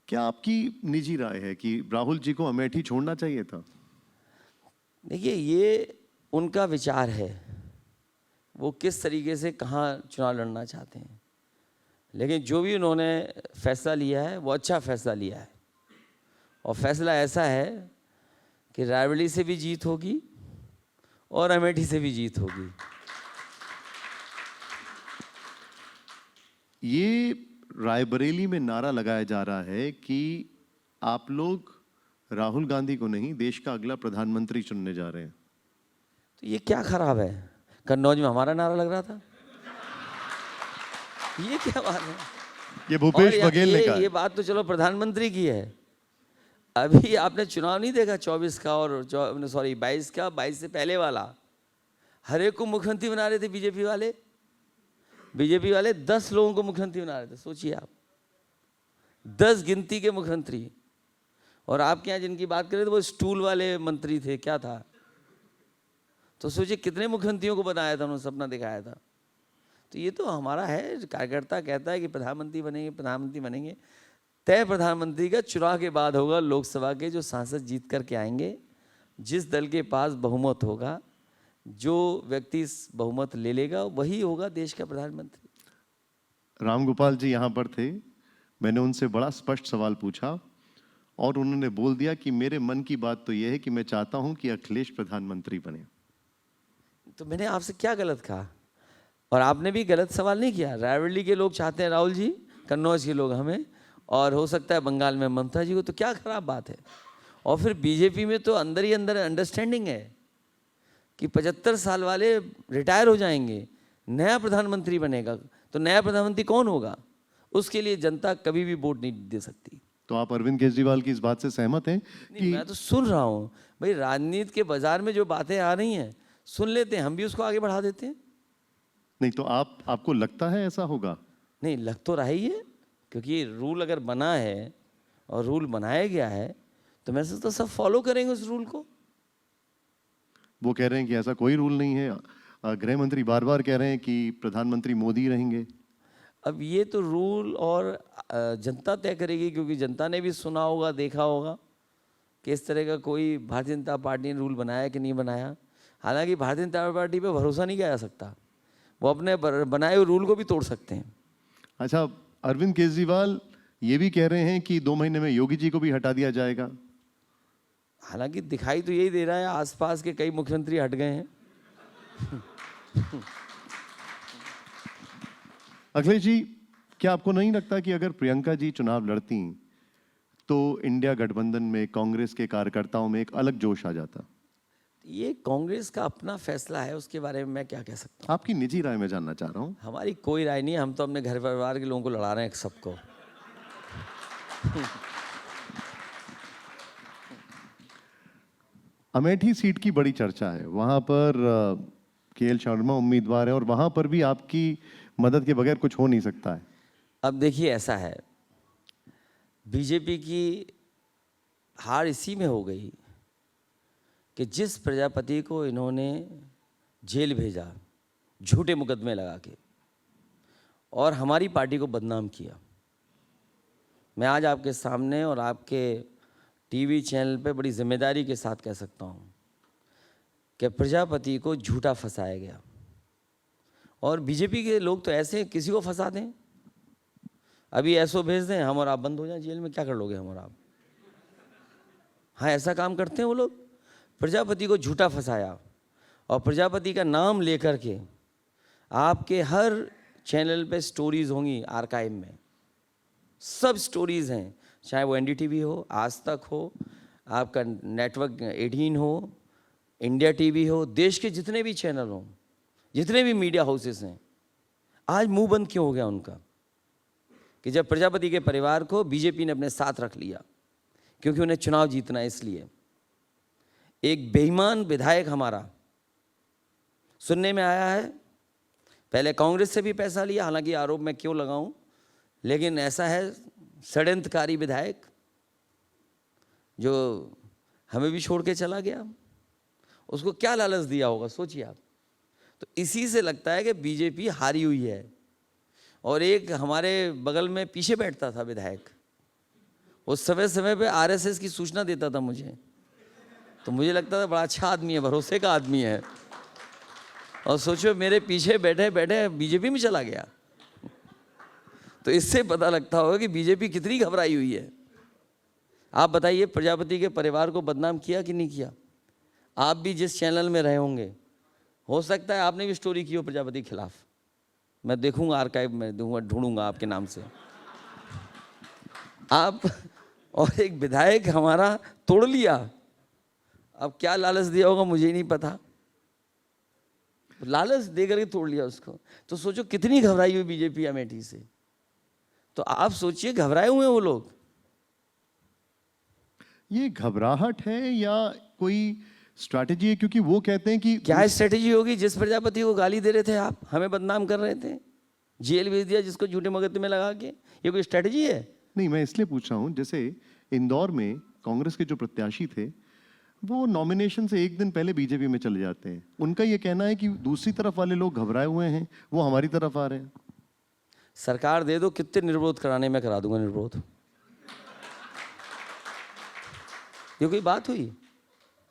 क्या आपकी निजी राय है कि राहुल जी को अमेठी छोड़ना चाहिए था? देखिए, ये उनका विचार है, वो किस तरीके से कहाँ चुनाव लड़ना चाहते हैं। लेकिन जो भी उन्होंने फैसला लिया है वो अच्छा फैसला लिया है, और फैसला ऐसा है कि रायबरेली से भी जीत होगी और अमेठी से भी जीत होगी। ये रायबरेली में नारा लगाया जा रहा है कि आप लोग राहुल गांधी को नहीं, देश का अगला प्रधानमंत्री चुनने जा रहे हैं। तो ये क्या खराब है? कन्नौज में हमारा नारा लग रहा था, ये क्या बात है? ये भूपेश बघेल ने कहा ये बात तो चलो प्रधानमंत्री की है। अभी आपने चुनाव नहीं देखा 24 का और 22 का, 22 से पहले वाला, हर एक को मुख्यमंत्री बना रहे थे बीजेपी वाले। बीजेपी वाले 10 लोगों को मुख्यमंत्री बना रहे थे, सोचिए आप, 10 गिनती के मुख्यमंत्री। और आपके यहाँ जिनकी बात करें तो वो स्टूल वाले मंत्री थे, क्या था। तो सोचिए कितने मुख्यमंत्रियों को बनाया था उन्होंने, सपना दिखाया था। तो ये तो हमारा है, कार्यकर्ता कहता है कि प्रधानमंत्री बनेंगे, प्रधानमंत्री बनेंगे। तय प्रधानमंत्री का चुनाव के बाद होगा। लोकसभा के जो सांसद जीत करके आएंगे, जिस दल के पास बहुमत होगा, जो व्यक्ति बहुमत ले लेगा, वही होगा देश का प्रधानमंत्री। रामगोपाल जी यहाँ पर थे, मैंने उनसे बड़ा स्पष्ट सवाल पूछा और उन्होंने बोल दिया कि मेरे मन की बात तो यह है कि मैं चाहता हूं कि अखिलेश प्रधानमंत्री बने। तो मैंने आपसे क्या गलत कहा? और आपने भी गलत सवाल नहीं किया। रायबरेली के लोग चाहते हैं राहुल जी, कन्नौज के लोग हमें, और हो सकता है बंगाल में ममता जी को, तो क्या खराब बात है। और फिर बीजेपी में तो अंदर ही अंदर अंडरस्टैंडिंग है कि 75 साल वाले रिटायर हो जाएंगे, नया प्रधानमंत्री बनेगा। तो नया प्रधानमंत्री कौन होगा, उसके लिए जनता कभी भी वोट नहीं दे सकती। तो आप अरविंद केजरीवाल की इस बात से सहमत हैं कि मैं तो सुन रहा हूँ भाई, राजनीति के बाजार में जो बातें आ रही हैं सुन लेते हैं, हम भी उसको आगे बढ़ा देते हैं। नहीं तो आपको लगता है ऐसा होगा? नहीं, लग तो रहा ही है, क्योंकि रूल अगर बना है और रूल बनाया गया है तो मैं सोचता सब फॉलो करेंगे उस रूल को। वो कह रहे हैं कि ऐसा कोई रूल नहीं है। गृह मंत्री बार बार कह रहे हैं कि प्रधानमंत्री मोदी रहेंगे। अब ये तो रूल और जनता तय करेगी, क्योंकि जनता ने भी सुना होगा, देखा होगा कि इस तरह का कोई भारतीय जनता पार्टी ने रूल बनाया कि नहीं बनाया। हालांकि भारतीय जनता पार्टी पे भरोसा नहीं किया जा सकता, वो अपने बनाए हुए रूल को भी तोड़ सकते हैं। अच्छा, अरविंद केजरीवाल ये भी कह रहे हैं कि 2 महीने में योगी जी को भी हटा दिया जाएगा। हालांकि दिखाई तो यही दे रहा है, आसपास के कई मुख्यमंत्री हट गए हैं। अखिलेश जी, क्या आपको नहीं लगता कि अगर प्रियंका जी चुनाव लड़ती तो इंडिया गठबंधन में कांग्रेस के कार्यकर्ताओं में एक अलग जोश आ जाता? ये कांग्रेस का अपना फैसला है, उसके बारे में मैं क्या कह सकता हूँ। आपकी निजी राय में जानना चाह रहा हूँ। हमारी कोई राय नहीं है, हम तो अपने घर परिवार के लोगों को लड़ा रहे हैं सबको। अमेठी सीट की बड़ी चर्चा है, वहां पर के.एल. शर्मा उम्मीदवार है और वहां पर भी आपकी मदद के बगैर कुछ हो नहीं सकता है। अब देखिए, ऐसा है, बीजेपी की हार इसी में हो गई कि जिस प्रजापति को इन्होंने जेल भेजा झूठे मुकदमे लगा के और हमारी पार्टी को बदनाम किया, मैं आज आपके सामने और आपके टीवी चैनल पे बड़ी जिम्मेदारी के साथ कह सकता हूँ कि प्रजापति को झूठा फंसाया गया। और बीजेपी के लोग तो ऐसे हैं, किसी को फंसा दें, अभी ऐसो भेज दें, हम और आप बंद हो जाएं जेल में, क्या कर लोगे हम और आप? हाँ, ऐसा काम करते हैं वो लोग। प्रजापति को झूठा फंसाया और प्रजापति का नाम लेकर के आपके हर चैनल पे स्टोरीज होंगी, आर्काइव में सब स्टोरीज हैं, चाहे वो एनडीटीवी हो, आज तक हो, आपका नेटवर्क 18 हो, इंडिया टीवी हो, देश के जितने भी चैनल हों, जितने भी मीडिया हाउसेस हैं, आज मुंह बंद क्यों हो गया उनका? कि जब प्रजापति के परिवार को बीजेपी ने अपने साथ रख लिया, क्योंकि उन्हें चुनाव जीतना है। इसलिए एक बेईमान विधायक हमारा, सुनने में आया है, पहले कांग्रेस से भी पैसा लिया, हालांकि आरोप मैं क्यों लगाऊं, लेकिन ऐसा है, षड्यंत्रकारी विधायक जो हमें भी छोड़ के चला गया। उसको क्या लालच दिया होगा, सोचिए आप। तो इसी से लगता है कि बीजेपी हारी हुई है। और एक हमारे बगल में पीछे बैठता था विधायक, वो समय समय पे आरएसएस की सूचना देता था मुझे, तो मुझे लगता था बड़ा अच्छा आदमी है, भरोसे का आदमी है। और सोचो मेरे पीछे बैठे बैठे बीजेपी में चला गया। तो इससे पता लगता होगा कि बीजेपी कितनी घबराई हुई है। आप बताइए, प्रजापति के परिवार को बदनाम किया कि नहीं किया? आप भी जिस चैनल में रहे होंगे, हो सकता है आपने भी स्टोरी की हो प्रजापति के खिलाफ। मैं देखूंगा, आर्काइव में दूंगा, ढूंढूंगा आपके नाम से। आप और एक विधायक हमारा तोड़ लिया। अब क्या लालच दिया होगा मुझे नहीं पता, लालच दे करके तोड़ लिया उसको। तो सोचो कितनी घबराई हुई बीजेपी अमेठी से। तो आप सोचिए, घबराए हुए हैं वो लोग। ये घबराहट है या कोई स्ट्रैटेजी है? क्योंकि वो कहते हैं कि क्या स्ट्रेटेजी होगी? जिस प्रजापति को गाली दे रहे थे आप, हमें बदनाम कर रहे थे, जेल भेज दिया जिसको झूठे मगरमच्छ में लगा के, ये कोई स्ट्रेटेजी है? नहीं, मैं इसलिए पूछ रहा हूँ, जैसे इंदौर में कांग्रेस के जो प्रत्याशी थे वो नॉमिनेशन से एक दिन पहले बीजेपी में चले जाते हैं। उनका ये कहना है कि दूसरी तरफ वाले लोग घबराए हुए हैं, वो हमारी तरफ आ रहे हैं। सरकार दे दो, कितने निर्विरोध कराने में करा दूंगा निर्विरोध। ये कोई बात हुई?